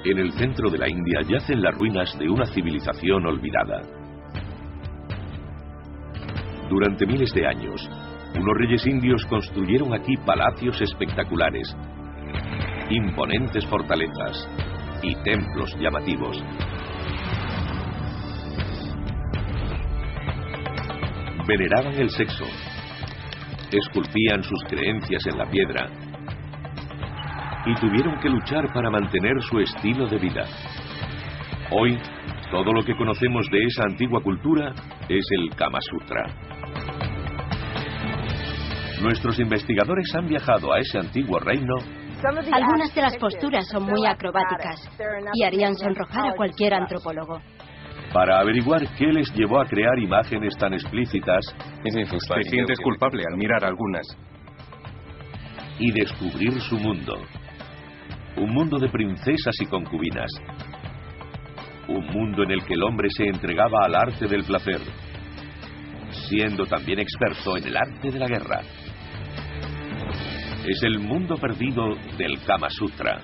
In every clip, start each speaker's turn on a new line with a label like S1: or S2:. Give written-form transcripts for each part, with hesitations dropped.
S1: En el centro de la India yacen las ruinas de una civilización olvidada. Durante miles de años, unos reyes indios construyeron aquí palacios espectaculares, imponentes fortalezas y templos llamativos. Veneraban el sexo, esculpían sus creencias en la piedra y tuvieron que luchar para mantener su estilo de vida. Hoy, todo lo que conocemos de esa antigua cultura es el Kama Sutra. Nuestros investigadores han viajado a ese antiguo reino.
S2: Algunas de las posturas son muy acrobáticas y harían sonrojar a cualquier antropólogo.
S1: Para averiguar qué les llevó a crear imágenes tan explícitas.
S3: Te sientes culpable al mirar algunas.
S1: Y descubrir su mundo. Un mundo de princesas y concubinas. Un mundo en el que el hombre se entregaba al arte del placer, siendo también experto en el arte de la guerra. Es el mundo perdido del Kama Sutra.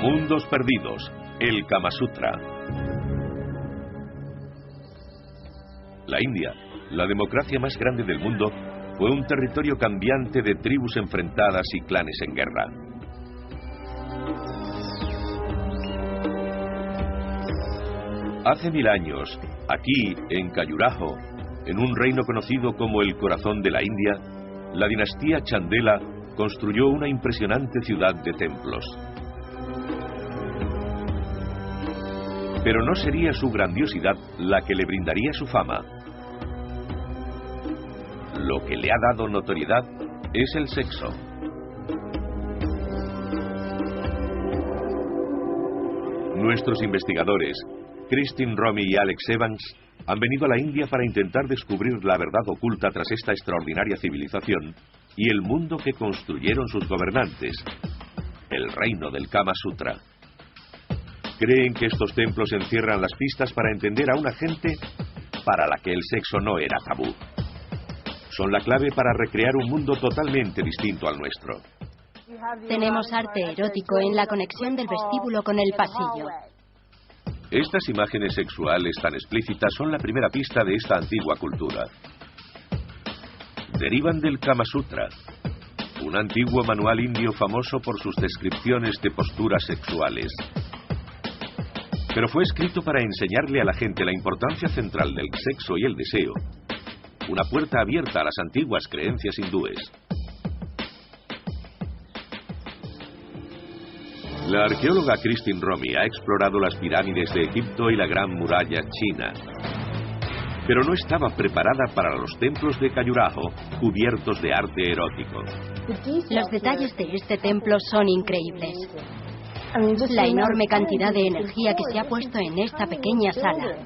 S1: Mundos perdidos, el Kama Sutra. La India, la democracia más grande del mundo, fue un territorio cambiante de tribus enfrentadas y clanes en guerra. Hace 1000 años, aquí, en Khajuraho, en un reino conocido como el corazón de la India, la dinastía Chandela construyó una impresionante ciudad de templos. Pero no sería su grandiosidad la que le brindaría su fama. Lo que le ha dado notoriedad es el sexo. Nuestros investigadores, Christine Romy y Alex Evans, han venido a la India para intentar descubrir la verdad oculta tras esta extraordinaria civilización y el mundo que construyeron sus gobernantes, el reino del Kama Sutra. Creen que estos templos encierran las pistas para entender a una gente para la que el sexo no era tabú. Son la clave para recrear un mundo totalmente distinto al nuestro.
S2: Tenemos arte erótico en la conexión del vestíbulo con el pasillo.
S1: Estas imágenes sexuales tan explícitas son la primera pista de esta antigua cultura. Derivan del Kama Sutra, un antiguo manual indio famoso por sus descripciones de posturas sexuales. Pero fue escrito para enseñarle a la gente la importancia central del sexo y el deseo, una puerta abierta a las antiguas creencias hindúes. La arqueóloga Christine Romy ha explorado las pirámides de Egipto y la Gran Muralla China, pero no estaba preparada para los templos de Khajuraho cubiertos de arte erótico.
S2: Los detalles de este templo son increíbles. La enorme cantidad de energía que se ha puesto en esta pequeña sala.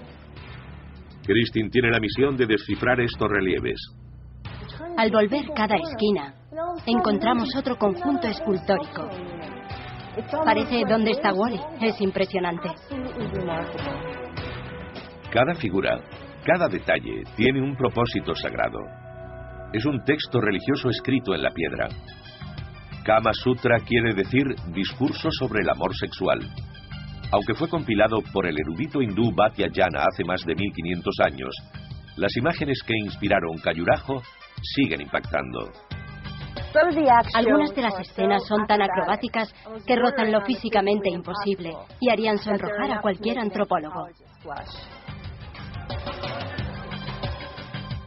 S1: Christine tiene la misión de descifrar estos relieves.
S2: Al volver cada esquina, encontramos otro conjunto escultórico. Parece ¿Dónde está Wally? Es impresionante.
S1: Cada figura, cada detalle, tiene un propósito sagrado. Es un texto religioso escrito en la piedra. Kama Sutra quiere decir discurso sobre el amor sexual. Aunque fue compilado por el erudito hindú Vatsyayana hace más de 1500 años, las imágenes que inspiraron Khajuraho siguen impactando.
S2: Algunas de las escenas son tan acrobáticas que rozan lo físicamente imposible y harían sonrojar a cualquier antropólogo.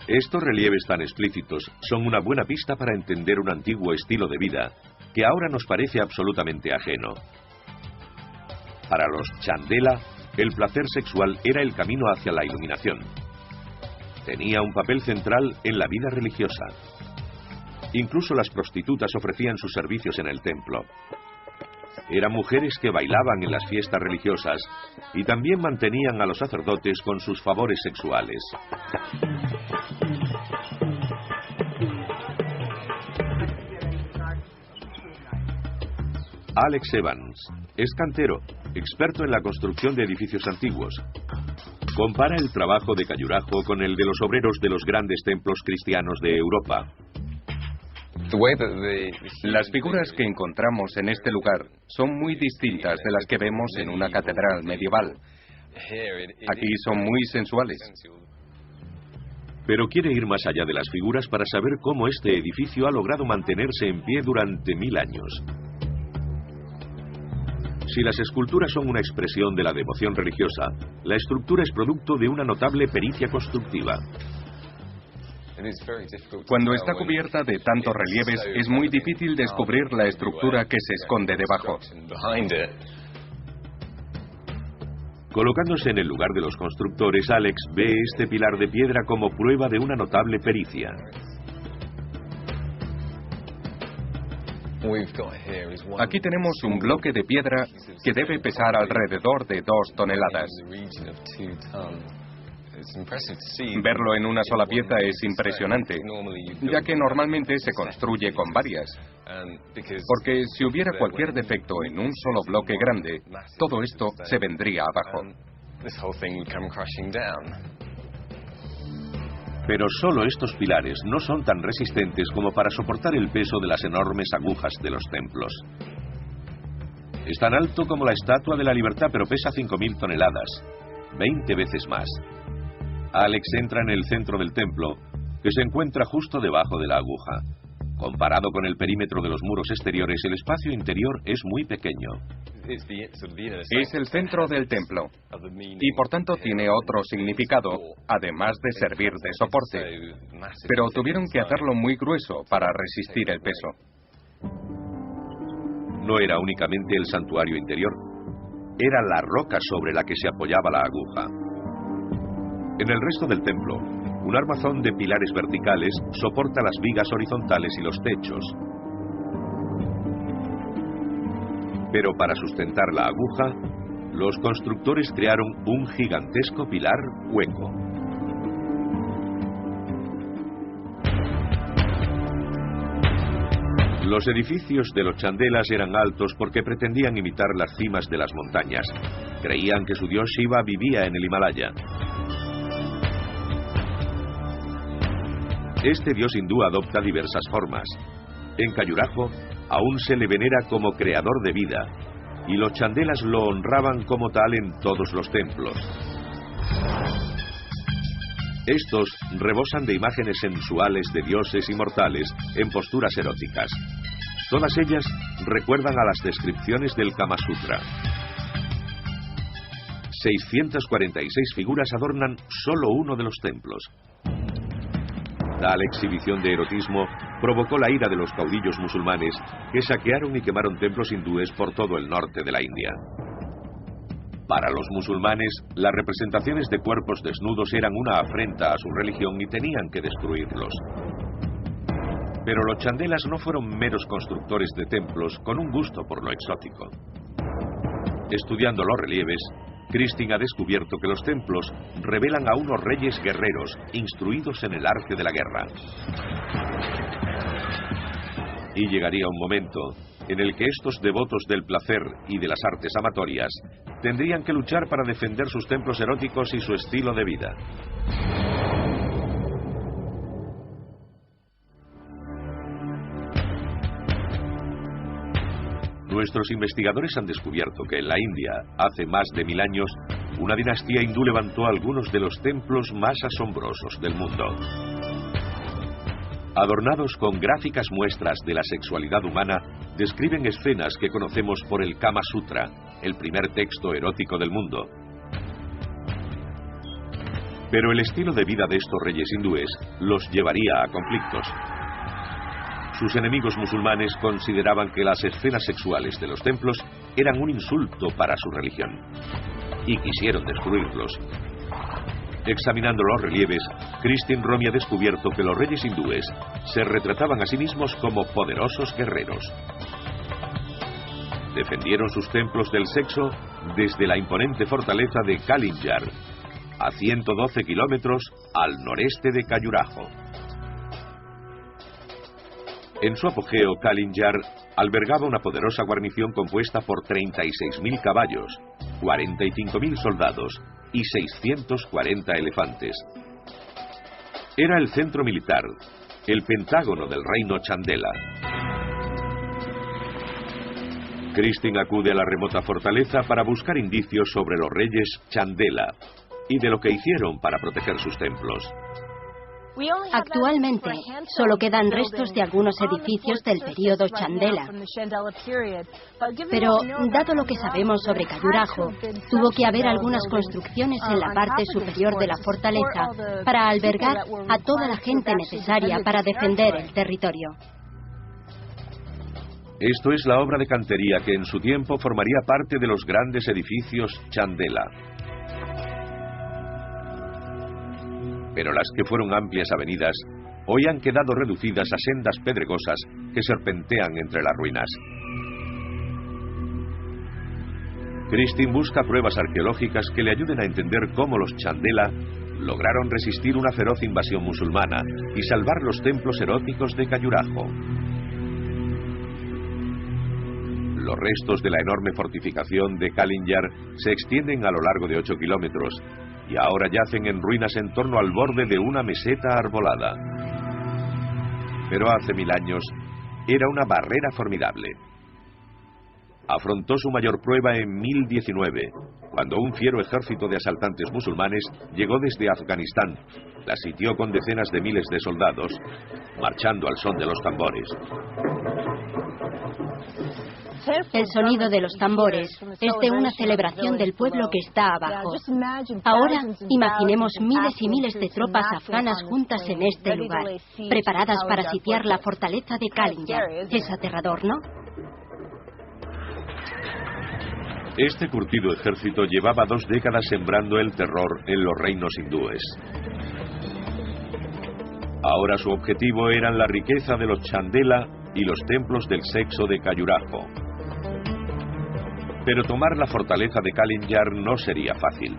S1: Estos relieves tan explícitos son una buena pista para entender un antiguo estilo de vida que ahora nos parece absolutamente ajeno. Para los Chandela, el placer sexual era el camino hacia la iluminación. Tenía un papel central en la vida religiosa. Incluso las prostitutas ofrecían sus servicios en el templo. Eran mujeres que bailaban en las fiestas religiosas y también mantenían a los sacerdotes con sus favores sexuales. Alex Evans es cantero, experto en la construcción de edificios antiguos. Compara el trabajo de Khajuraho con el de los obreros de los grandes templos cristianos de Europa.
S3: Las figuras que encontramos en este lugar son muy distintas de las que vemos en una catedral medieval. Aquí son muy sensuales.
S1: Pero quiere ir más allá de las figuras para saber cómo este edificio ha logrado mantenerse en pie durante 1000 años. Si las esculturas son una expresión de la devoción religiosa, la estructura es producto de una notable pericia constructiva.
S3: Cuando está cubierta de tantos relieves, es muy difícil descubrir la estructura que se esconde debajo.
S1: Colocándose en el lugar de los constructores, Alex ve este pilar de piedra como prueba de una notable pericia.
S3: Aquí tenemos un bloque de piedra que debe pesar alrededor de 2 toneladas. Verlo en una sola pieza es impresionante, ya que normalmente se construye con varias. Porque si hubiera cualquier defecto en un solo bloque grande, todo esto se vendría abajo.
S1: Pero solo estos pilares no son tan resistentes como para soportar el peso de las enormes agujas de los templos. Es tan alto como la Estatua de la Libertad, pero pesa 5000 toneladas, 20 veces más. Alex entra en el centro del templo, que se encuentra justo debajo de la aguja. Comparado con el perímetro de los muros exteriores, el espacio interior es muy pequeño.
S3: Es el centro del templo, y por tanto tiene otro significado, además de servir de soporte. Pero tuvieron que hacerlo muy grueso para resistir el peso.
S1: No era únicamente el santuario interior, era la roca sobre la que se apoyaba la aguja. En el resto del templo, un armazón de pilares verticales soporta las vigas horizontales y los techos. Pero para sustentar la aguja, los constructores crearon un gigantesco pilar hueco. Los edificios de los chandelas eran altos porque pretendían imitar las cimas de las montañas. Creían que su dios Shiva vivía en el Himalaya. Este dios hindú adopta diversas formas. En Khajuraho aún se le venera como creador de vida, y los chandelas lo honraban como tal en todos los templos. Estos rebosan de imágenes sensuales de dioses inmortales en posturas eróticas. Todas ellas recuerdan a las descripciones del Kama Sutra. 646 figuras adornan solo uno de los templos. Tal exhibición de erotismo provocó la ira de los caudillos musulmanes que saquearon y quemaron templos hindúes por todo el norte de la India. Para los musulmanes, las representaciones de cuerpos desnudos eran una afrenta a su religión y tenían que destruirlos. Pero los chandelas no fueron meros constructores de templos con un gusto por lo exótico. Estudiando los relieves, Christine ha descubierto que los templos revelan a unos reyes guerreros instruidos en el arte de la guerra. Y llegaría un momento en el que estos devotos del placer y de las artes amatorias tendrían que luchar para defender sus templos eróticos y su estilo de vida. Nuestros investigadores han descubierto que en la India, hace más de 1000 años, una dinastía hindú levantó algunos de los templos más asombrosos del mundo. Adornados con gráficas muestras de la sexualidad humana, describen escenas que conocemos por el Kama Sutra, el primer texto erótico del mundo. Pero el estilo de vida de estos reyes hindúes los llevaría a conflictos. Sus enemigos musulmanes consideraban que las escenas sexuales de los templos eran un insulto para su religión y quisieron destruirlos. Examinando los relieves, Christine Romy ha descubierto que los reyes hindúes se retrataban a sí mismos como poderosos guerreros. Defendieron sus templos del sexo desde la imponente fortaleza de Kalinjar, a 112 kilómetros al noreste de Khajuraho. En su apogeo, Kalinjar albergaba una poderosa guarnición compuesta por 36.000 caballos, 45.000 soldados y 640 elefantes. Era el centro militar, el Pentágono del reino Chandela. Kristin acude a la remota fortaleza para buscar indicios sobre los reyes Chandela y de lo que hicieron para proteger sus templos.
S2: Actualmente, solo quedan restos de algunos edificios del período Chandela. Pero, dado lo que sabemos sobre Khajuraho, tuvo que haber algunas construcciones en la parte superior de la fortaleza para albergar a toda la gente necesaria para defender el territorio.
S1: Esto es la obra de cantería que en su tiempo formaría parte de los grandes edificios Chandela. Pero las que fueron amplias avenidas hoy han quedado reducidas a sendas pedregosas que serpentean entre las ruinas. Kristin busca pruebas arqueológicas que le ayuden a entender cómo los Chandela lograron resistir una feroz invasión musulmana y salvar los templos eróticos de Khajuraho. Los restos de la enorme fortificación de Kalinjar se extienden a lo largo de 8 kilómetros y ahora yacen en ruinas en torno al borde de una meseta arbolada. Pero hace 1000 años era una barrera formidable. Afrontó su mayor prueba en 1019, cuando un fiero ejército de asaltantes musulmanes llegó desde Afganistán, la sitió con decenas de miles de soldados, marchando al son de los tambores.
S2: El sonido de los tambores es de una celebración del pueblo que está abajo. Ahora, imaginemos miles y miles de tropas afganas juntas en este lugar, preparadas para sitiar la fortaleza de Kalinjar. Es aterrador, ¿no?
S1: Este curtido ejército llevaba 2 décadas sembrando el terror en los reinos hindúes. Ahora su objetivo eran la riqueza de los Chandela y los templos del sexo de Khajuraho. Pero tomar la fortaleza de Kalinjar no sería fácil.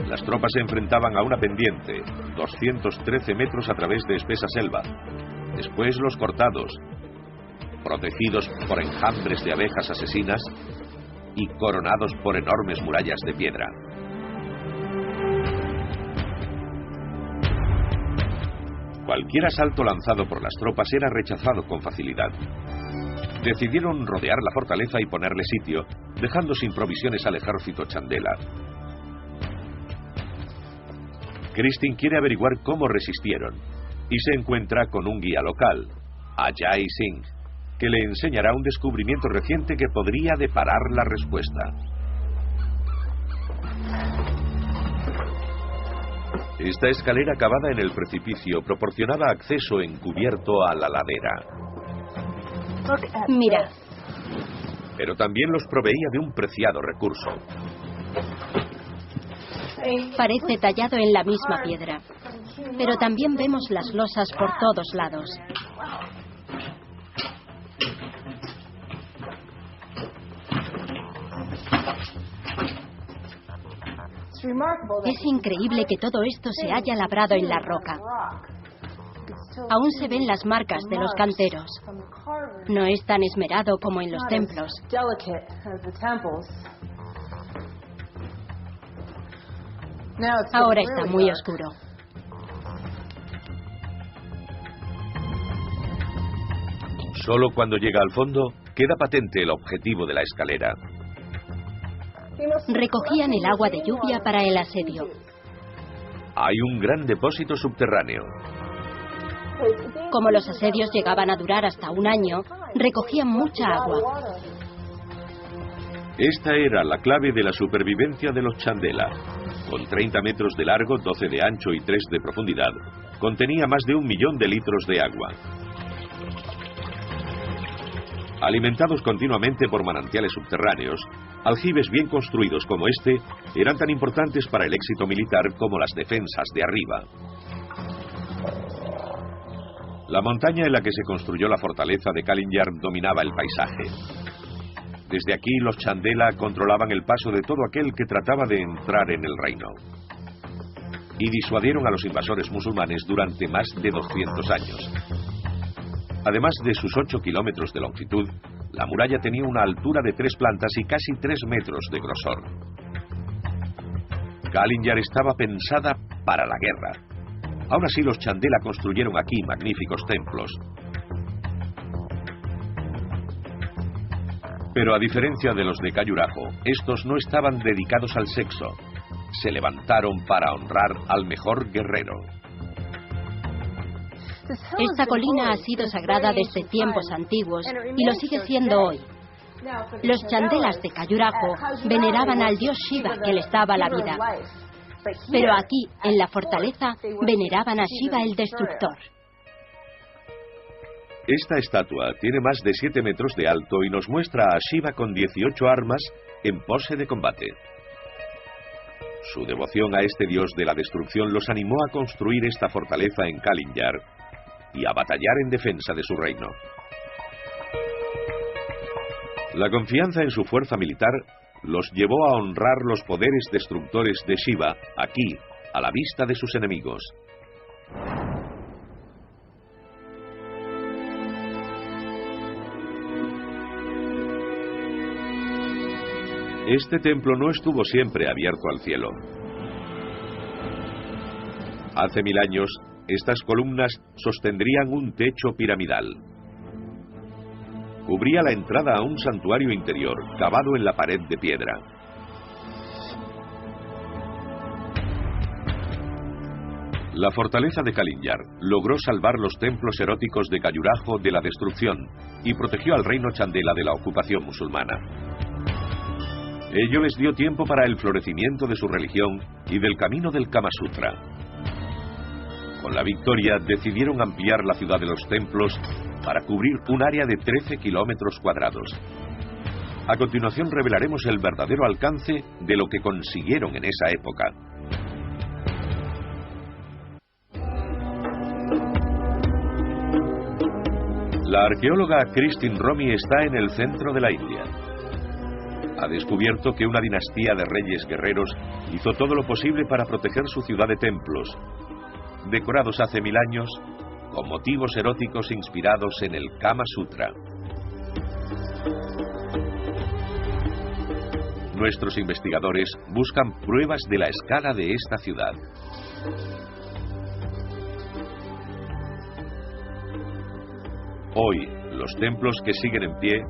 S1: Las tropas se enfrentaban a una pendiente, 213 metros a través de espesa selva. Después los cortados, protegidos por enjambres de abejas asesinas y coronados por enormes murallas de piedra. Cualquier asalto lanzado por las tropas era rechazado con facilidad. Decidieron rodear la fortaleza y ponerle sitio, dejando sin provisiones al ejército Chandela. Kristin quiere averiguar cómo resistieron y se encuentra con un guía local, Ajay Singh, que le enseñará un descubrimiento reciente que podría deparar la respuesta. Esta escalera cavada en el precipicio proporcionaba acceso encubierto a la ladera.
S2: Mira.
S1: Pero también los proveía de un preciado recurso.
S2: Parece tallado en la misma piedra, pero también vemos las losas por todos lados. Es increíble que todo esto se haya labrado en la roca. Aún se ven las marcas de los canteros. No es tan esmerado como en los templos. Ahora está muy oscuro.
S1: Solo cuando llega al fondo queda patente el objetivo de la escalera.
S2: Recogían el agua de lluvia para el asedio.
S1: Hay un gran depósito subterráneo.
S2: Como los asedios llegaban a durar hasta 1 año, recogían mucha agua.
S1: Esta era la clave de la supervivencia de los Chandela. Con 30 metros de largo, 12 de ancho y 3 de profundidad, contenía más de 1 millón de litros de agua. Alimentados continuamente por manantiales subterráneos, aljibes bien construidos como este eran tan importantes para el éxito militar como las defensas de arriba. La montaña en la que se construyó la fortaleza de Kalinjar dominaba el paisaje. Desde aquí los Chandela controlaban el paso de todo aquel que trataba de entrar en el reino. Y disuadieron a los invasores musulmanes durante más de 200 años. Además de sus 8 kilómetros de longitud, la muralla tenía una altura de 3 plantas y casi 3 metros de grosor. Kalinjar estaba pensada para la guerra. Aún así, los Chandela construyeron aquí magníficos templos. Pero a diferencia de los de Khajuraho, estos no estaban dedicados al sexo. Se levantaron para honrar al mejor guerrero.
S2: Esta colina ha sido sagrada desde tiempos antiguos y lo sigue siendo hoy. Los chandelas de Khajuraho veneraban al dios Shiva que les daba la vida. Pero aquí, en la fortaleza, veneraban a Shiva el destructor.
S1: Esta estatua tiene más de 7 metros de alto y nos muestra a Shiva con 18 armas en pose de combate. Su devoción a este dios de la destrucción los animó a construir esta fortaleza en Kalinjar y a batallar en defensa de su reino. La confianza en su fuerza militar los llevó a honrar los poderes destructores de Shiva aquí, a la vista de sus enemigos. Este templo no estuvo siempre abierto al cielo. Hace 1000 años, estas columnas sostendrían un techo piramidal. Cubría la entrada a un santuario interior, cavado en la pared de piedra. La fortaleza de Kalinjar logró salvar los templos eróticos de Khajuraho de la destrucción y protegió al reino Chandela de la ocupación musulmana. Ello les dio tiempo para el florecimiento de su religión y del camino del Kama Sutra. Con la victoria decidieron ampliar la ciudad de los templos para cubrir un área de 13 kilómetros cuadrados. A continuación revelaremos el verdadero alcance de lo que consiguieron en esa época. La arqueóloga Christine Romy está en el centro de la India. Ha descubierto que una dinastía de reyes guerreros hizo todo lo posible para proteger su ciudad de templos, decorados hace 1000 años con motivos eróticos inspirados en el Kama Sutra. Nuestros investigadores buscan pruebas de la escala de esta ciudad. Hoy, los templos que siguen en pie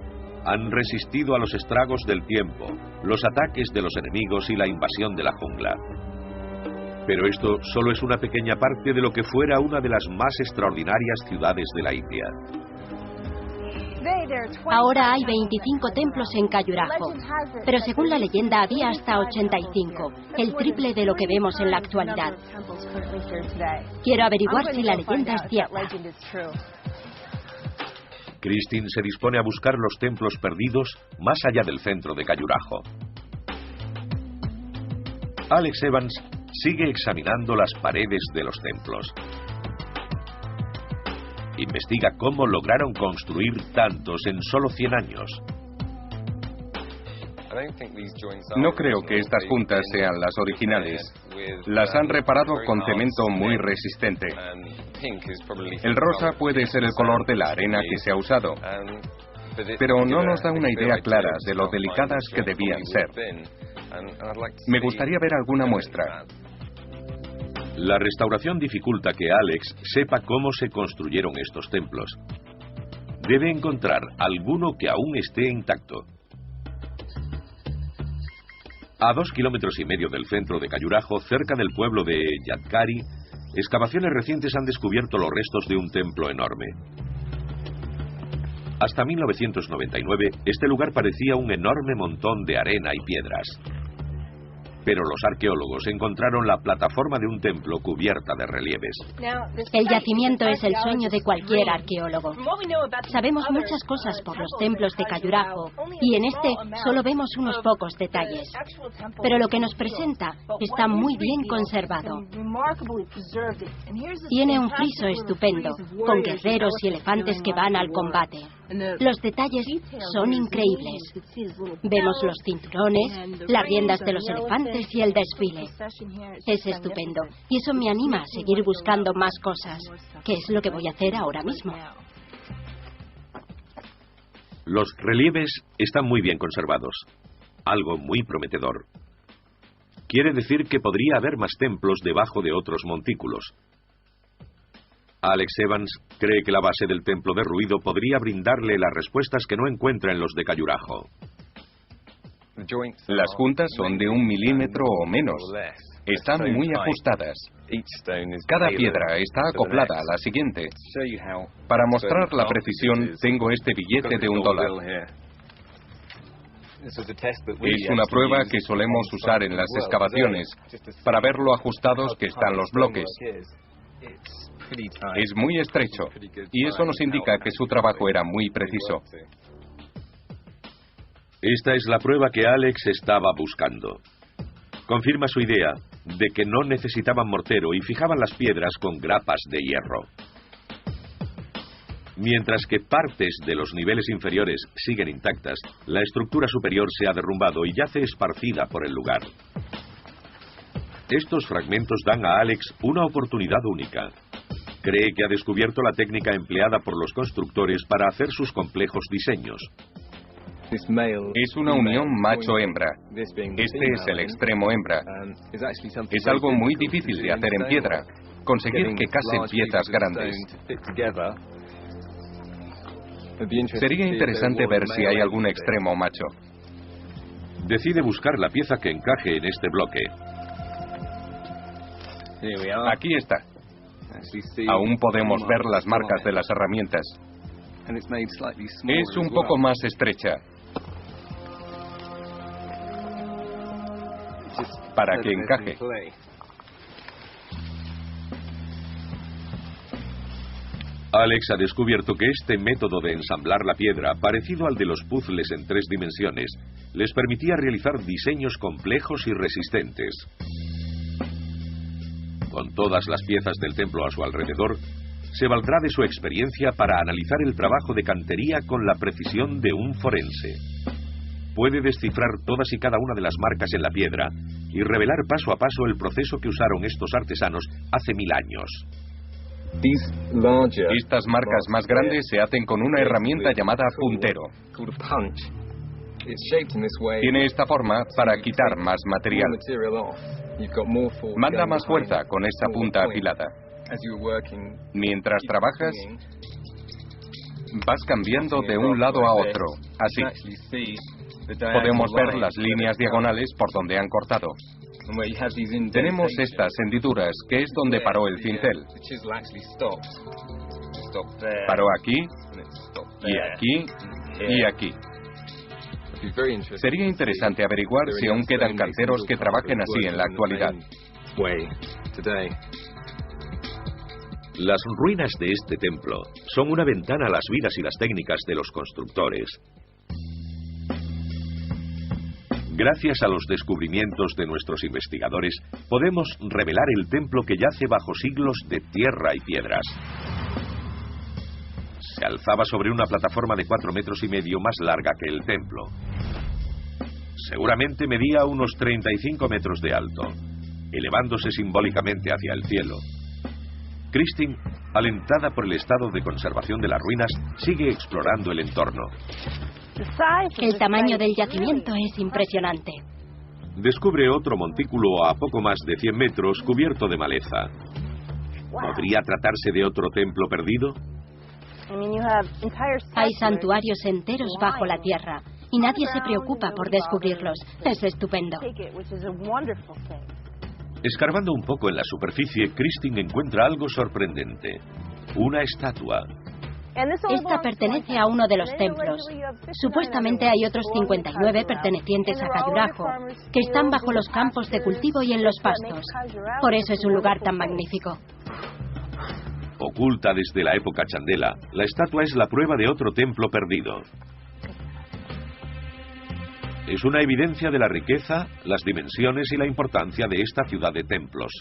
S1: han resistido a los estragos del tiempo, los ataques de los enemigos y la invasión de la jungla. Pero esto solo es una pequeña parte de lo que fuera una de las más extraordinarias ciudades de la India.
S2: Ahora hay 25 templos en Khajuraho, pero según la leyenda había hasta 85, el triple de lo que vemos en la actualidad. Quiero averiguar si la leyenda es cierta.
S1: Christine se dispone a buscar los templos perdidos más allá del centro de Khajuraho. Alex Evans sigue examinando las paredes de los templos. Investiga cómo lograron construir tantos en solo 100 años.
S3: No creo que estas juntas sean las originales. Las han reparado con cemento muy resistente. El rosa puede ser el color de la arena que se ha usado, pero no nos da una idea clara de lo delicadas que debían ser. Me gustaría ver alguna muestra.
S1: La restauración dificulta que Alex sepa cómo se construyeron estos templos. Debe encontrar alguno que aún esté intacto. A 2,5 kilómetros del centro de Khajuraho, cerca del pueblo de Yadkari, excavaciones recientes han descubierto los restos de un templo enorme. Hasta 1999, este lugar parecía un enorme montón de arena y piedras. Pero los arqueólogos encontraron la plataforma de un templo cubierta de relieves.
S2: El yacimiento es el sueño de cualquier arqueólogo. Sabemos muchas cosas por los templos de Khajuraho y en este solo vemos unos pocos detalles. Pero lo que nos presenta está muy bien conservado. Tiene un friso estupendo, con guerreros y elefantes que van al combate. Los detalles son increíbles. Vemos los cinturones, las riendas de los elefantes y el desfile. Es estupendo. Y eso me anima a seguir buscando más cosas, que es lo que voy a hacer ahora mismo.
S1: Los relieves están muy bien conservados. Algo muy prometedor. Quiere decir que podría haber más templos debajo de otros montículos. Alex Evans cree que la base del templo derruido podría brindarle las respuestas que no encuentra en los de Khajuraho.
S3: Las juntas son de 1 milímetro o menos. Están muy ajustadas. Cada piedra está acoplada a la siguiente. Para mostrar la precisión, tengo este billete de $1. Es una prueba que solemos usar en las excavaciones para ver lo ajustados que están los bloques. Es muy estrecho, y eso nos indica que su trabajo era muy preciso.
S1: Esta es la prueba que Alex estaba buscando. Confirma su idea de que no necesitaban mortero y fijaban las piedras con grapas de hierro. Mientras que partes de los niveles inferiores siguen intactas, la estructura superior se ha derrumbado y yace esparcida por el lugar. Estos fragmentos dan a Alex una oportunidad única. Cree que ha descubierto la técnica empleada por los constructores para hacer sus complejos diseños.
S3: Es una unión macho-hembra. Este es el extremo hembra. Es algo muy difícil de hacer en piedra, conseguir que casen piezas grandes. Sería interesante ver si hay algún extremo macho.
S1: Decide buscar la pieza que encaje en este bloque.
S3: Aquí está. Aún podemos ver las marcas de las herramientas. Es un poco más estrecha. Para que encaje.
S1: Alex ha descubierto que este método de ensamblar la piedra, parecido al de los puzzles en 3 dimensiones, les permitía realizar diseños complejos y resistentes. Con todas las piezas del templo a su alrededor, se valdrá de su experiencia para analizar el trabajo de cantería con la precisión de un forense. Puede descifrar todas y cada una de las marcas en la piedra y revelar paso a paso el proceso que usaron estos artesanos hace 1000 años.
S3: Estas marcas más grandes se hacen con una herramienta llamada puntero. Tiene esta forma para quitar más material. Manda más fuerza con esta punta afilada. Mientras trabajas, vas cambiando de un lado a otro, así. Podemos ver las líneas diagonales por donde han cortado. Tenemos estas hendiduras, que es donde paró el cincel. Paró aquí, y aquí, y aquí. Sería interesante averiguar si aún quedan canteros que trabajen así en la actualidad.
S1: Las ruinas de este templo son una ventana a las vidas y las técnicas de los constructores. Gracias a los descubrimientos de nuestros investigadores, podemos revelar el templo que yace bajo siglos de tierra y piedras. Se alzaba sobre una plataforma de 4,5 metros más larga que el templo. Seguramente medía unos 35 metros de alto, elevándose simbólicamente hacia el cielo. Christine, alentada por el estado de conservación de las ruinas, sigue explorando el entorno.
S2: El tamaño del yacimiento es impresionante.
S1: Descubre otro montículo a poco más de 100 metros cubierto de maleza. ¿Podría tratarse de otro templo perdido?
S2: Hay santuarios enteros bajo la tierra y nadie se preocupa por descubrirlos. Es estupendo.
S1: Escarbando un poco en la superficie, Christine encuentra algo sorprendente. Una estatua.
S2: Esta pertenece a uno de los templos. Supuestamente hay otros 59 pertenecientes a Khajuraho, que están bajo los campos de cultivo y en los pastos. Por eso es un lugar tan magnífico.
S1: Oculta desde la época Chandela, la estatua es la prueba de otro templo perdido. Es una evidencia de la riqueza, las dimensiones y la importancia de esta ciudad de templos.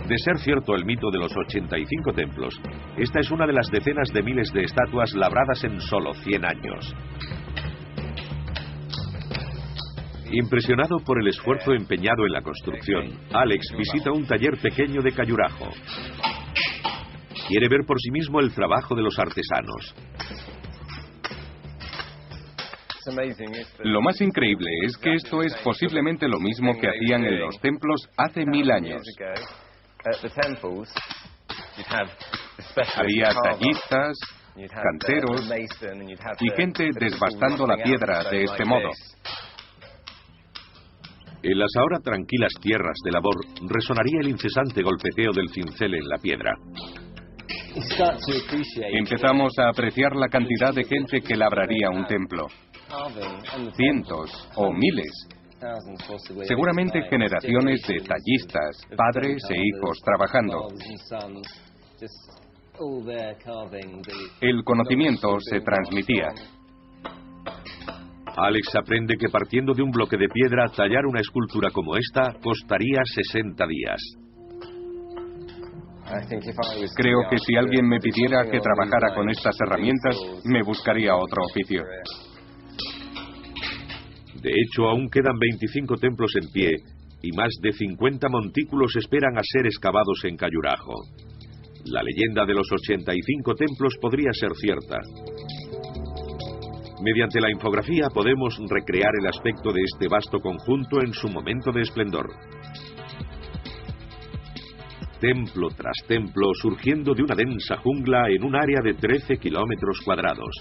S1: De ser cierto el mito de los 85 templos, esta es una de las decenas de miles de estatuas labradas en solo 100 años. Impresionado por el esfuerzo empeñado en la construcción, Alex visita un taller pequeño de Khajuraho. Quiere ver por sí mismo el trabajo de los artesanos.
S3: Lo más increíble es que esto es posiblemente lo mismo que hacían en los templos hace 1000 años. Había tallistas, canteros y gente desbastando la piedra de este modo.
S1: En las ahora tranquilas tierras de labor resonaría el incesante golpeteo del cincel en la piedra.
S3: Empezamos a apreciar la cantidad de gente que labraría un templo. Cientos o miles. Seguramente generaciones de tallistas, padres e hijos trabajando. El conocimiento se transmitía.
S1: Alex aprende que partiendo de un bloque de piedra, tallar una escultura como esta costaría 60 días.
S3: Creo que si alguien me pidiera que trabajara con estas herramientas, me buscaría otro oficio.
S1: De hecho, aún quedan 25 templos en pie y más de 50 montículos esperan a ser excavados en Khajuraho. La leyenda de los 85 templos podría ser cierta. Mediante la infografía podemos recrear el aspecto de este vasto conjunto en su momento de esplendor. Templo tras templo surgiendo de una densa jungla en un área de 13 kilómetros cuadrados.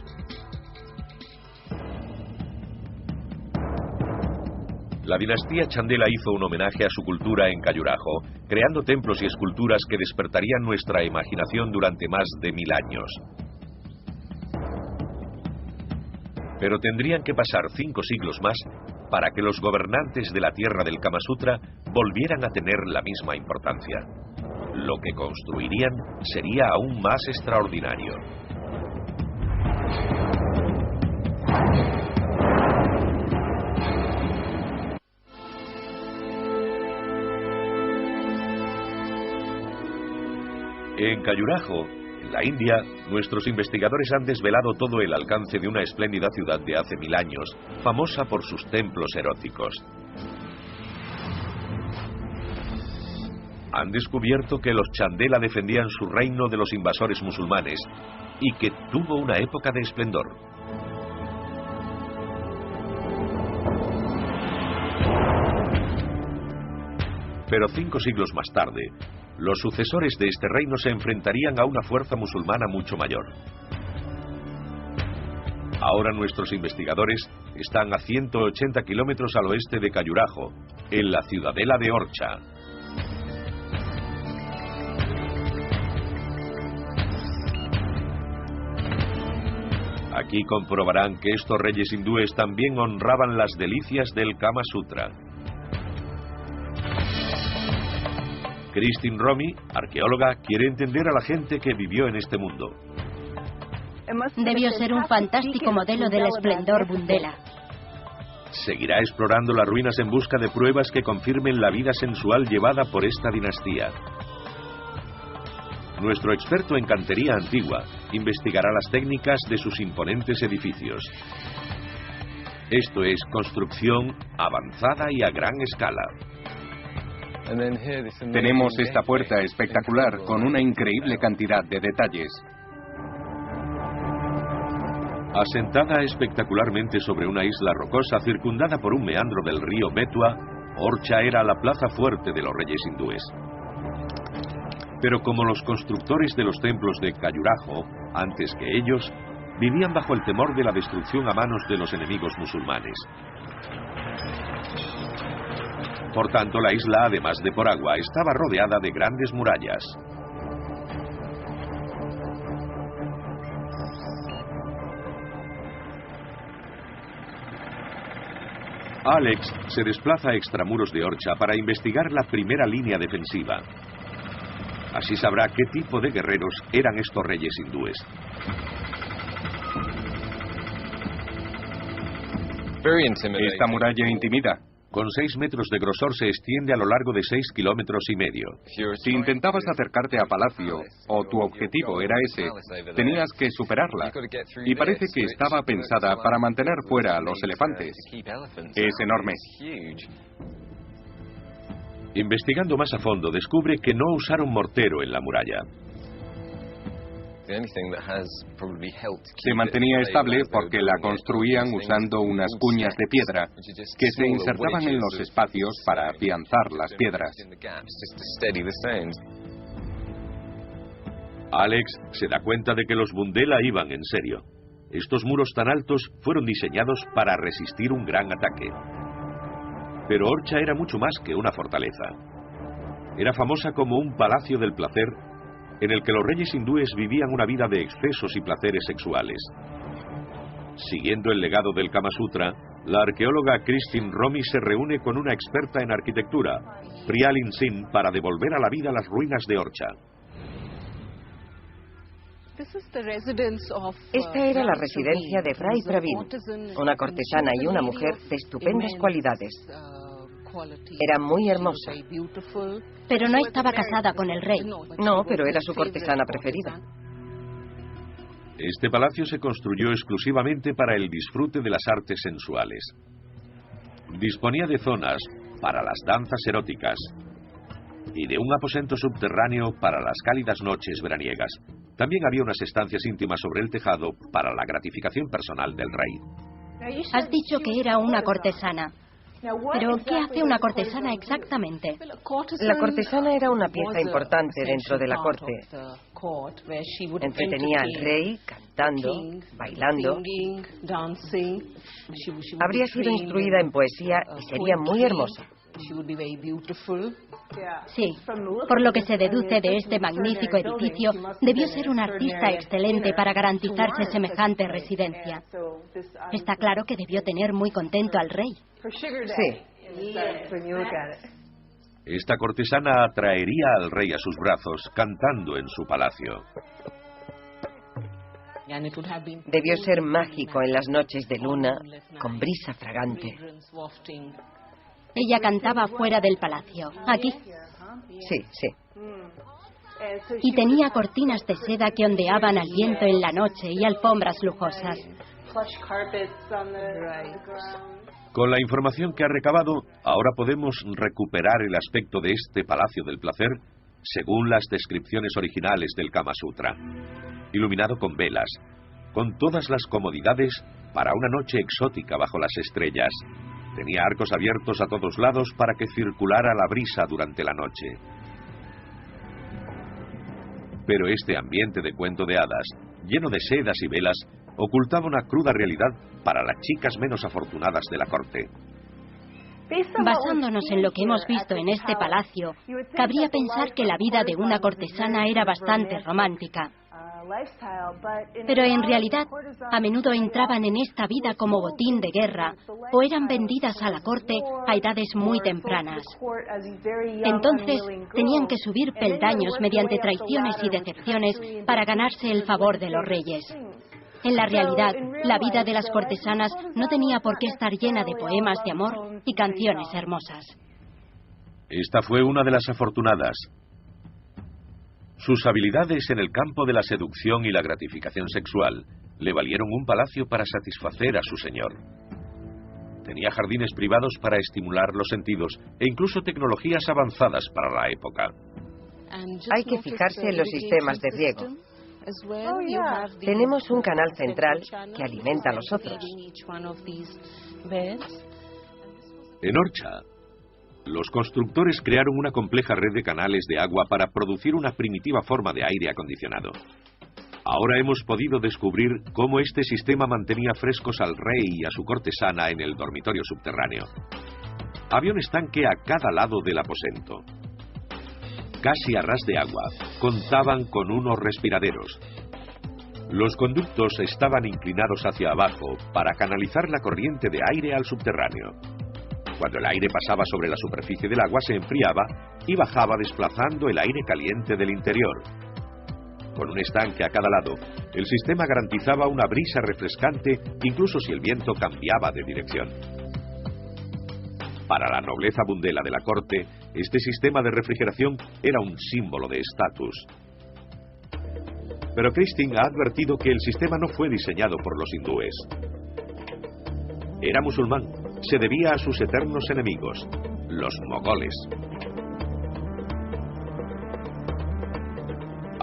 S1: La dinastía Chandela hizo un homenaje a su cultura en Khajuraho, creando templos y esculturas que despertarían nuestra imaginación durante más de 1000 años. Pero tendrían que pasar 5 siglos más para que los gobernantes de la tierra del Kama Sutra volvieran a tener la misma importancia. Lo que construirían sería aún más extraordinario. En Khajuraho, en la India, nuestros investigadores han desvelado todo el alcance de una espléndida ciudad de hace 1000 años, famosa por sus templos eróticos. Han descubierto que los Chandela defendían su reino de los invasores musulmanes y que tuvo una época de esplendor. Pero 5 siglos más tarde, los sucesores de este reino se enfrentarían a una fuerza musulmana mucho mayor. Ahora nuestros investigadores están a 180 kilómetros al oeste de Khajuraho, en la ciudadela de Orcha. Aquí comprobarán que estos reyes hindúes también honraban las delicias del Kama Sutra. Christine Romy, arqueóloga, quiere entender a la gente que vivió en este mundo.
S2: Debió ser un fantástico modelo del esplendor Bundela.
S1: Seguirá explorando las ruinas en busca de pruebas que confirmen la vida sensual llevada por esta dinastía. Nuestro experto en cantería antigua investigará las técnicas de sus imponentes edificios. Esto es construcción avanzada y a gran escala.
S3: Tenemos esta puerta espectacular con una increíble cantidad de detalles.
S1: Asentada espectacularmente sobre una isla rocosa circundada por un meandro del río Betua, Orcha era la plaza fuerte de los reyes hindúes. Pero como los constructores de los templos de Khajuraho, antes que ellos, vivían bajo el temor de la destrucción a manos de los enemigos musulmanes. Por tanto, la isla, además de por agua, estaba rodeada de grandes murallas. Alex se desplaza a extramuros de Orcha para investigar la primera línea defensiva. Así sabrá qué tipo de guerreros eran estos reyes hindúes.
S3: Esta muralla intimida.
S1: Con 6 metros de grosor se extiende a lo largo de 6,5 kilómetros.
S3: Si intentabas acercarte a Palacio, o tu objetivo era ese, tenías que superarla. Y parece que estaba pensada para mantener fuera a los elefantes. Es enorme.
S1: Investigando más a fondo, descubre que no usaron mortero en la muralla.
S3: Se mantenía estable porque la construían usando unas cuñas de piedra que se insertaban en los espacios para afianzar las piedras.
S1: Alex se da cuenta de que los Bundela iban en serio. Estos muros tan altos fueron diseñados para resistir un gran ataque. Pero Orcha era mucho más que una fortaleza. Era famosa como un palacio del placer en el que los reyes hindúes vivían una vida de excesos y placeres sexuales. Siguiendo el legado del Kama Sutra, la arqueóloga Christine Romy se reúne con una experta en arquitectura, Priyalin Singh, para devolver a la vida las ruinas de Orcha.
S4: Esta era la residencia de Rai Pravin, una cortesana y una mujer de estupendas cualidades. Era muy hermosa.
S2: Pero no estaba casada con el rey.
S4: No, pero era su cortesana preferida.
S1: Este palacio se construyó exclusivamente para el disfrute de las artes sensuales. Disponía de zonas para las danzas eróticas y de un aposento subterráneo para las cálidas noches veraniegas. También había unas estancias íntimas sobre el tejado para la gratificación personal del rey.
S2: Has dicho que era una cortesana. ¿Pero qué hace una cortesana exactamente?
S4: La cortesana era una pieza importante dentro de la corte. Entretenía al rey cantando, bailando. Habría sido instruida en poesía y sería muy hermosa.
S2: Sí, por lo que se deduce de este magnífico edificio, debió ser un artista excelente para garantizarse semejante residencia. Está claro que debió tener muy contento al rey.
S4: Sí.
S1: Esta cortesana atraería al rey a sus brazos, cantando en su palacio.
S4: Debió ser mágico en las noches de luna, con brisa fragante.
S2: Ella cantaba fuera del palacio, aquí.
S4: Sí, sí.
S2: Y tenía cortinas de seda que ondeaban al viento en la noche y alfombras lujosas.
S1: Con la información que ha recabado, ahora podemos recuperar el aspecto de este palacio del placer según las descripciones originales del Kama Sutra. Iluminado con velas, con todas las comodidades para una noche exótica bajo las estrellas. Tenía arcos abiertos a todos lados para que circulara la brisa durante la noche. Pero este ambiente de cuento de hadas, lleno de sedas y velas, ocultaba una cruda realidad para las chicas menos afortunadas de la corte.
S2: Basándonos en lo que hemos visto en este palacio, cabría pensar que la vida de una cortesana era bastante romántica. Pero en realidad, a menudo entraban en esta vida como botín de guerra o eran vendidas a la corte a edades muy tempranas. Entonces, tenían que subir peldaños mediante traiciones y decepciones para ganarse el favor de los reyes. En la realidad, la vida de las cortesanas no tenía por qué estar llena de poemas de amor y canciones hermosas.
S1: Esta fue una de las afortunadas. Sus habilidades en el campo de la seducción y la gratificación sexual le valieron un palacio para satisfacer a su señor. Tenía jardines privados para estimular los sentidos e incluso tecnologías avanzadas para la época.
S4: Hay que fijarse en los sistemas de riego. Tenemos un canal central que alimenta a los otros.
S1: En Orcha, los constructores crearon una compleja red de canales de agua para producir una primitiva forma de aire acondicionado. Ahora hemos podido descubrir cómo este sistema mantenía frescos al rey y a su cortesana en el dormitorio subterráneo. Había un estanque a cada lado del aposento. Casi a ras de agua, contaban con unos respiraderos. Los conductos estaban inclinados hacia abajo para canalizar la corriente de aire al subterráneo. Cuando el aire pasaba sobre la superficie del agua se enfriaba y bajaba desplazando el aire caliente del interior. Con un estanque a cada lado, el sistema garantizaba una brisa refrescante incluso si el viento cambiaba de dirección. Para la nobleza bundela de la corte, este sistema de refrigeración era un símbolo de estatus. Pero Christine ha advertido que el sistema no fue diseñado por los hindúes. Era musulmán. Se debía a sus eternos enemigos, los mogoles.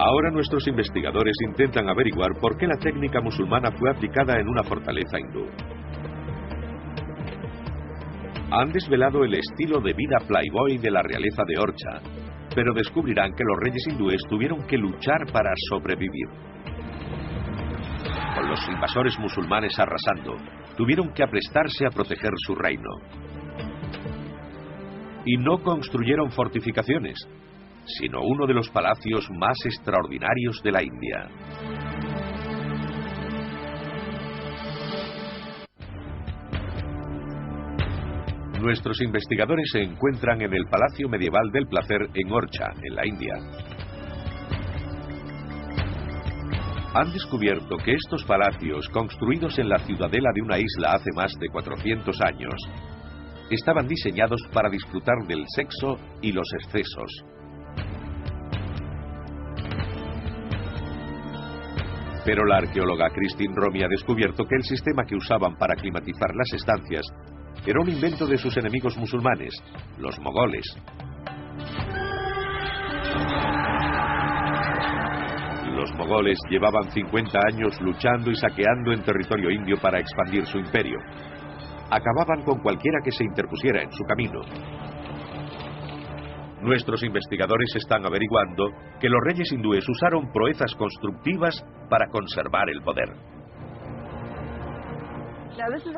S1: Ahora nuestros investigadores intentan averiguar por qué la técnica musulmana fue aplicada en una fortaleza hindú. Han desvelado el estilo de vida playboy de la realeza de Orcha, pero descubrirán que los reyes hindúes tuvieron que luchar para sobrevivir. Con los invasores musulmanes arrasando, tuvieron que aprestarse a proteger su reino. Y no construyeron fortificaciones, sino uno de los palacios más extraordinarios de la India. Nuestros investigadores se encuentran en el Palacio Medieval del Placer en Orcha, en la India. Han descubierto que estos palacios, construidos en la ciudadela de una isla hace más de 400 años, estaban diseñados para disfrutar del sexo y los excesos. Pero la arqueóloga Christine Romy ha descubierto que el sistema que usaban para climatizar las estancias era un invento de sus enemigos musulmanes, los mogoles. Los mogoles llevaban 50 años luchando y saqueando en territorio indio para expandir su imperio. Acababan con cualquiera que se interpusiera en su camino. Nuestros investigadores están averiguando que los reyes hindúes usaron proezas constructivas para conservar el poder.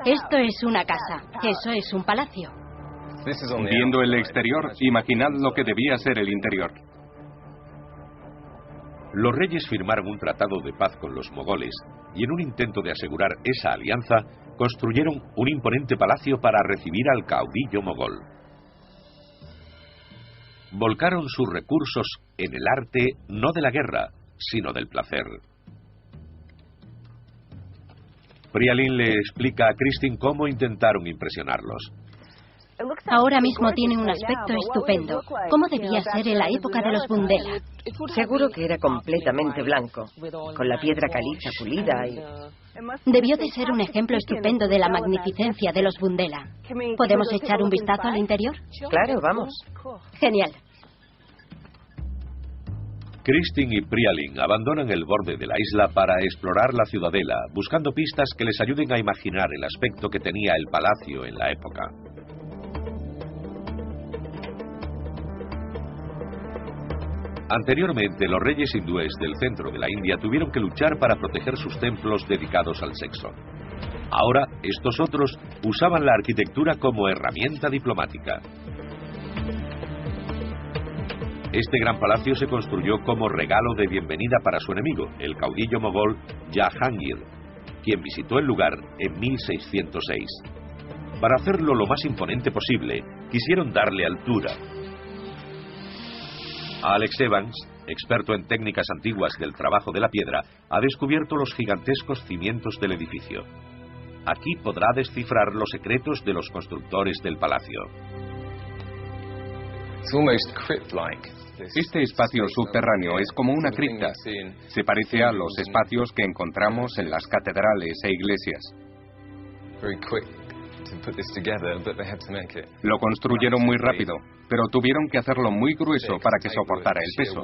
S2: Esto es una casa, eso es un palacio.
S3: Viendo el exterior, imaginad lo que debía ser el interior.
S1: Los reyes firmaron un tratado de paz con los mogoles y en un intento de asegurar esa alianza, construyeron un imponente palacio para recibir al caudillo mogol. Volcaron sus recursos en el arte no de la guerra, sino del placer. Prialin le explica a Christine cómo intentaron impresionarlos.
S2: Ahora mismo tiene un aspecto estupendo. ¿Cómo debía ser en la época de los Bundela?
S4: Seguro que era completamente blanco, con la piedra caliza pulida y...
S2: Debió de ser un ejemplo estupendo de la magnificencia de los Bundela. ¿Podemos echar un vistazo al interior?
S4: Claro, vamos.
S2: Genial.
S1: Christine y Prialin abandonan el borde de la isla para explorar la ciudadela, buscando pistas que les ayuden a imaginar el aspecto que tenía el palacio en la época. Anteriormente, los reyes hindúes del centro de la India tuvieron que luchar para proteger sus templos dedicados al sexo. Ahora, estos otros usaban la arquitectura como herramienta diplomática. Este gran palacio se construyó como regalo de bienvenida para su enemigo, el caudillo mogol Jahangir, quien visitó el lugar en 1606. Para hacerlo lo más imponente posible, quisieron darle altura. Alex Evans, experto en técnicas antiguas del trabajo de la piedra, ha descubierto los gigantescos cimientos del edificio. Aquí podrá descifrar los secretos de los constructores del palacio.
S3: Este espacio subterráneo es como una cripta. Se parece a los espacios que encontramos en las catedrales e iglesias. Lo construyeron muy rápido, pero tuvieron que hacerlo muy grueso para que soportara el peso.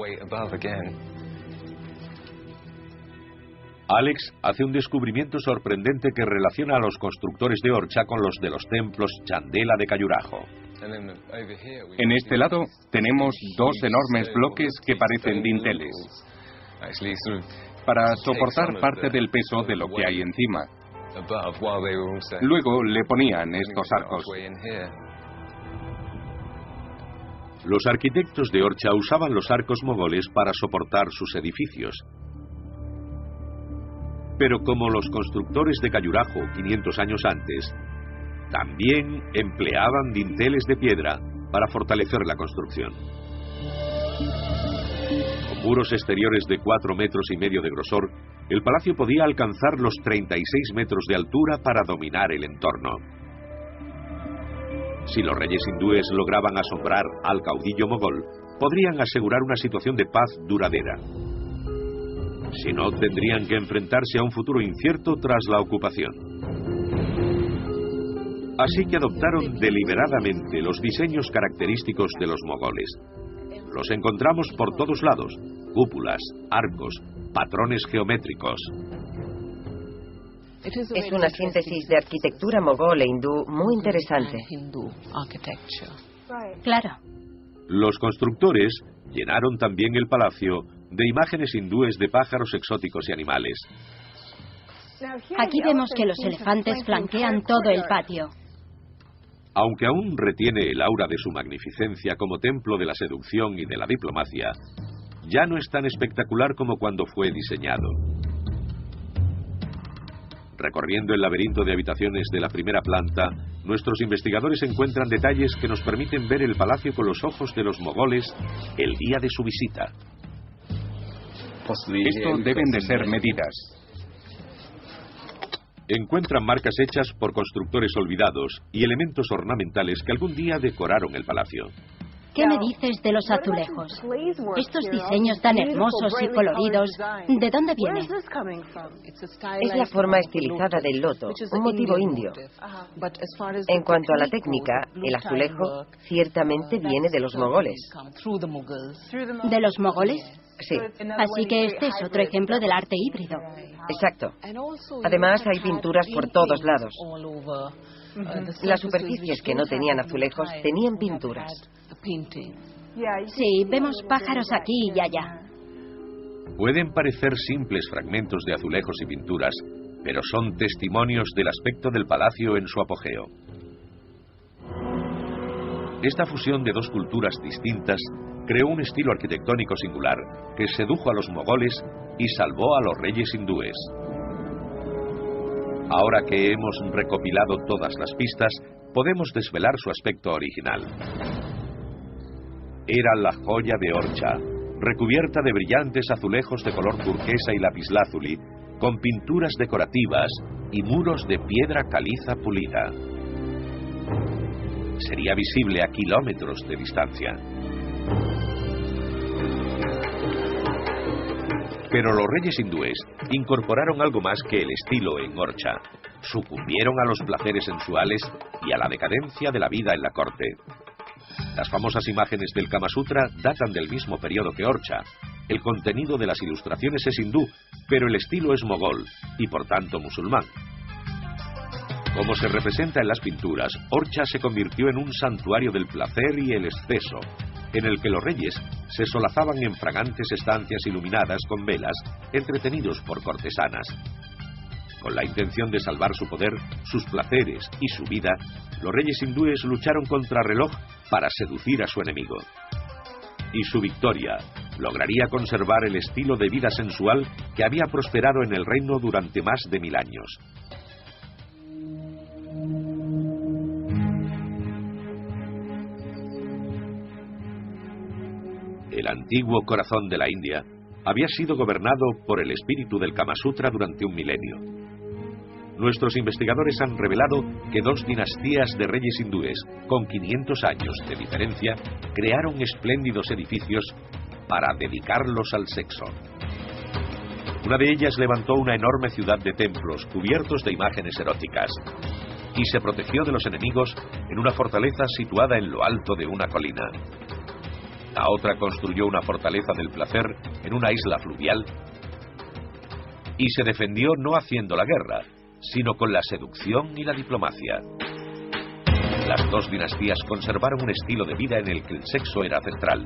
S1: Alex hace un descubrimiento sorprendente que relaciona a los constructores de Orcha con los de los templos Chandela de Khajuraho.
S3: En este lado tenemos dos enormes bloques que parecen dinteles, para soportar parte del peso de lo que hay encima. Luego le ponían estos arcos.
S1: Los arquitectos de Orcha usaban los arcos mogoles para soportar sus edificios. Pero como los constructores de Khajuraho 500 años antes, también empleaban dinteles de piedra para fortalecer la construcción. Con muros exteriores de 4,5 metros de grosor, el palacio podía alcanzar los 36 metros de altura para dominar el entorno. Si los reyes hindúes lograban asombrar al caudillo mogol, podrían asegurar una situación de paz duradera. Si no, tendrían que enfrentarse a un futuro incierto tras la ocupación. Así que adoptaron deliberadamente los diseños característicos de los mogoles. Los encontramos por todos lados: cúpulas, arcos, patrones geométricos.
S4: Es una síntesis de arquitectura mogol e hindú muy interesante.
S2: Claro.
S1: Los constructores llenaron también el palacio de imágenes hindúes de pájaros exóticos y animales.
S2: Aquí vemos que los elefantes flanquean todo el patio.
S1: Aunque aún retiene el aura de su magnificencia como templo de la seducción y de la diplomacia, ya no es tan espectacular como cuando fue diseñado. Recorriendo el laberinto de habitaciones de la primera planta, nuestros investigadores encuentran detalles que nos permiten ver el palacio con los ojos de los mogoles el día de su visita.
S3: Esto deben de ser medidas.
S1: Encuentran marcas hechas por constructores olvidados y elementos ornamentales que algún día decoraron el palacio.
S2: ¿Qué me dices de los azulejos? Estos diseños tan hermosos y coloridos, ¿de dónde vienen?
S4: Es la forma estilizada del loto, un motivo indio. En cuanto a la técnica, el azulejo ciertamente viene de los mogoles.
S2: ¿De los mogoles?
S4: Sí.
S2: Así que este es otro ejemplo del arte híbrido.
S4: Exacto. Además, hay pinturas por todos lados. Las superficies que no tenían azulejos tenían pinturas.
S2: Sí, vemos pájaros aquí y allá.
S1: Pueden parecer simples fragmentos de azulejos y pinturas, pero son testimonios del aspecto del palacio en su apogeo. Esta fusión de dos culturas distintas creó un estilo arquitectónico singular que sedujo a los mogoles y salvó a los reyes hindúes. Ahora que hemos recopilado todas las pistas, podemos desvelar su aspecto original. Era la joya de Orcha, recubierta de brillantes azulejos de color turquesa y lapislázuli, con pinturas decorativas y muros de piedra caliza pulida. Sería visible a kilómetros de distancia. Pero los reyes hindúes incorporaron algo más que el estilo en Orcha. Sucumbieron a los placeres sensuales y a la decadencia de la vida en la corte. Las famosas imágenes del Kama Sutra datan del mismo periodo que Orcha. El contenido de las ilustraciones es hindú, pero el estilo es mogol y por tanto musulmán. Como se representa en las pinturas, Orcha se convirtió en un santuario del placer y el exceso, en el que los reyes se solazaban en fragantes estancias iluminadas con velas, entretenidos por cortesanas. Con la intención de salvar su poder, sus placeres y su vida, los reyes hindúes lucharon contra reloj para seducir a su enemigo. Y su victoria lograría conservar el estilo de vida sensual que había prosperado en el reino durante más de 1000 años. El antiguo corazón de la India había sido gobernado por el espíritu del Kama Sutra durante un milenio. Nuestros investigadores han revelado que 2 dinastías de reyes hindúes, con 500 años de diferencia, crearon espléndidos edificios para dedicarlos al sexo. Una de ellas levantó una enorme ciudad de templos cubiertos de imágenes eróticas y se protegió de los enemigos en una fortaleza situada en lo alto de una colina. La otra construyó una fortaleza del placer en una isla fluvial y se defendió no haciendo la guerra, sino con la seducción y la diplomacia. Las 2 dinastías conservaron un estilo de vida en el que el sexo era central,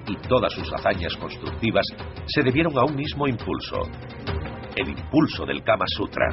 S1: y todas sus hazañas constructivas se debieron a un mismo impulso, el impulso del Kama Sutra.